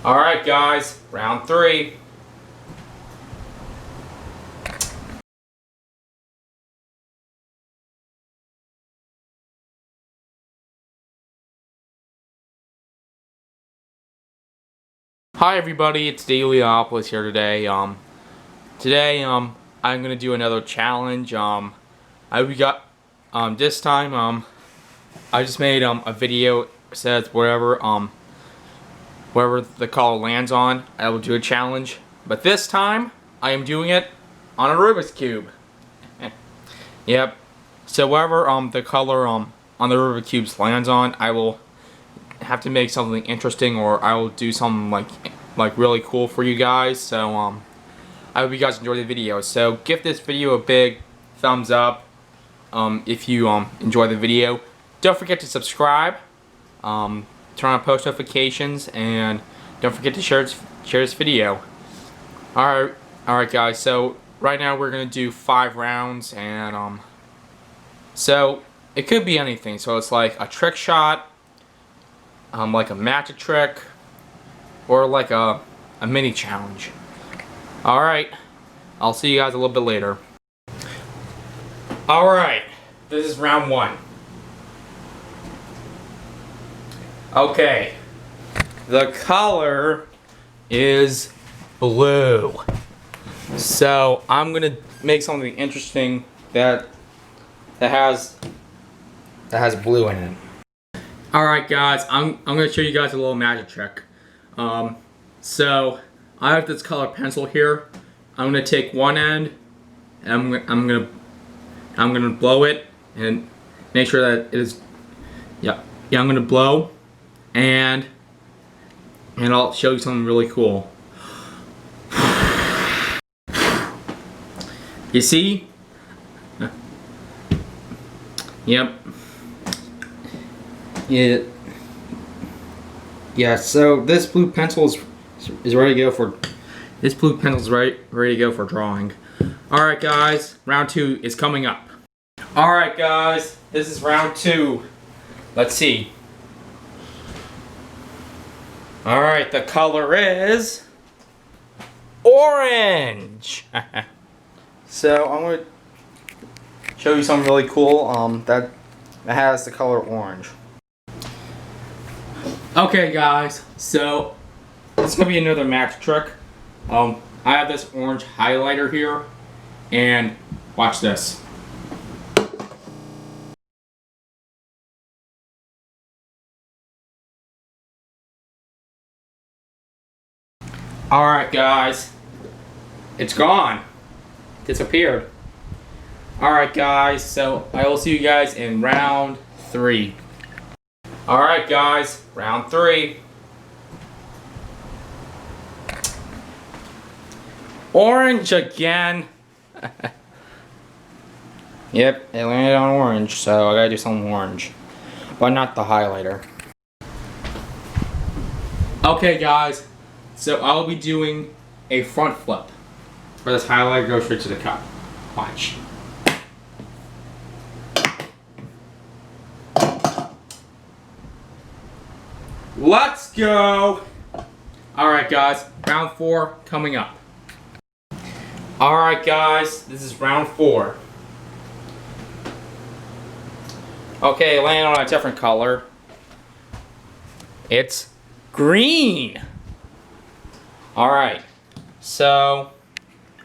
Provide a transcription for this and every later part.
Alright guys, round 3. Hi everybody, it's Leopolis here today. I'm gonna do another challenge. This time I just made a video. Says wherever the color lands on, I will do a challenge. But this time I am doing it on a Rubik's Cube. Yep. So wherever the color on the Rubik's Cube lands on, I will have to make something interesting, or I will do something like really cool for you guys. So I hope you guys enjoy the video. So give this video a big thumbs up if you enjoy the video. Don't forget to subscribe, turn on post notifications, and don't forget to share this video. Alright guys, so right now we're gonna do 5 rounds, and so it could be anything. So it's like a trick shot, like a magic trick, or like a mini challenge. Alright, I'll see you guys a little bit later. Alright, this is round 1. Okay, the color is blue. So I'm gonna make something interesting that has blue in it. Alright guys, I'm gonna show you guys a little magic trick. So I have this color pencil here. I'm gonna take one end and I'm gonna blow it and make sure that it is, yeah, I'm gonna blow, and I'll show you something really cool. You see? Yep. Yeah, so this blue pencil is ready to go for ready to go for drawing. Alright guys, round 2 is coming up. Alright guys, this is round 2. Let's see. Alright, the color is orange. So I'm going to show you something really cool that has the color orange. Okay guys, so it's going to be another magic trick. I have this orange highlighter here, and watch this. Alright guys, it's gone. Disappeared. Alright guys, so I will see you guys in round 3. Alright guys, round 3. Orange again. Yep, it landed on orange, so I gotta do something orange. But not the highlighter. Okay guys, so I'll be doing a front flip, where this highlighter goes straight to the cup. Watch. Let's go! Alright guys, round 4 coming up. Alright guys, this is round 4. Okay, landing on a different color. It's green! Alright, so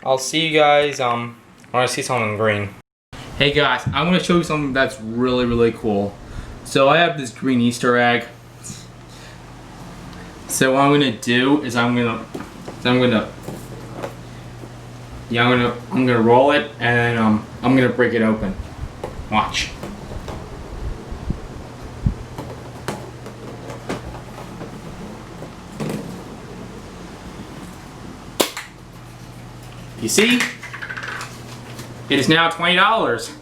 I'll see you guys when I see something green. Hey guys, I'm going to show you something that's really cool. So I have this green Easter egg. So what I'm gonna do is I'm gonna roll it, and I'm gonna break it open. Watch. You see? It is now $20.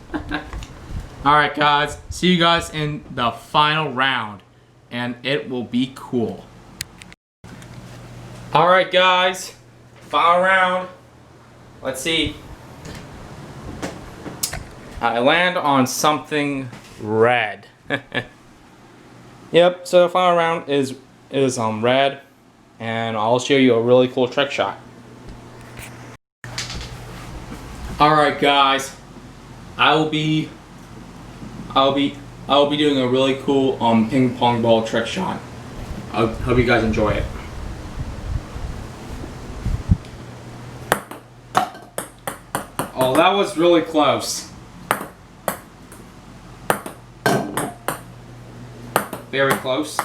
Alright guys, see you guys in the final round, and it will be cool. Alright guys, final round. Let's see. I land on something red. Yep, so the final round is red. and I'll show you a really cool trick shot. Alright guys, I will be doing a really cool ping pong ball trick shot. I hope you guys enjoy it. Oh, that was really close. Very close.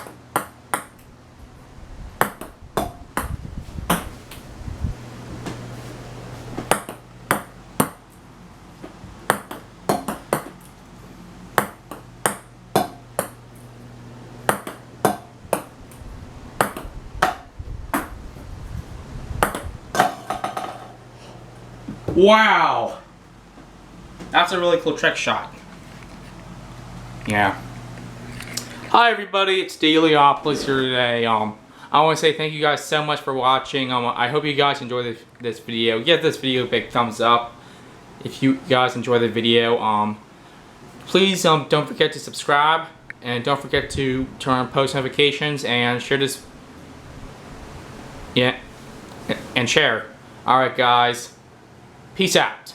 Wow! That's a really cool trick shot. Yeah. Hi everybody, it's Dailyopolis here today. I want to say thank you guys so much for watching. I hope you guys enjoy this video. Give this video a big thumbs up if you guys enjoy the video. Please don't forget to subscribe, and don't forget to turn on post notifications and share this. Yeah, and share. Alright guys, peace out.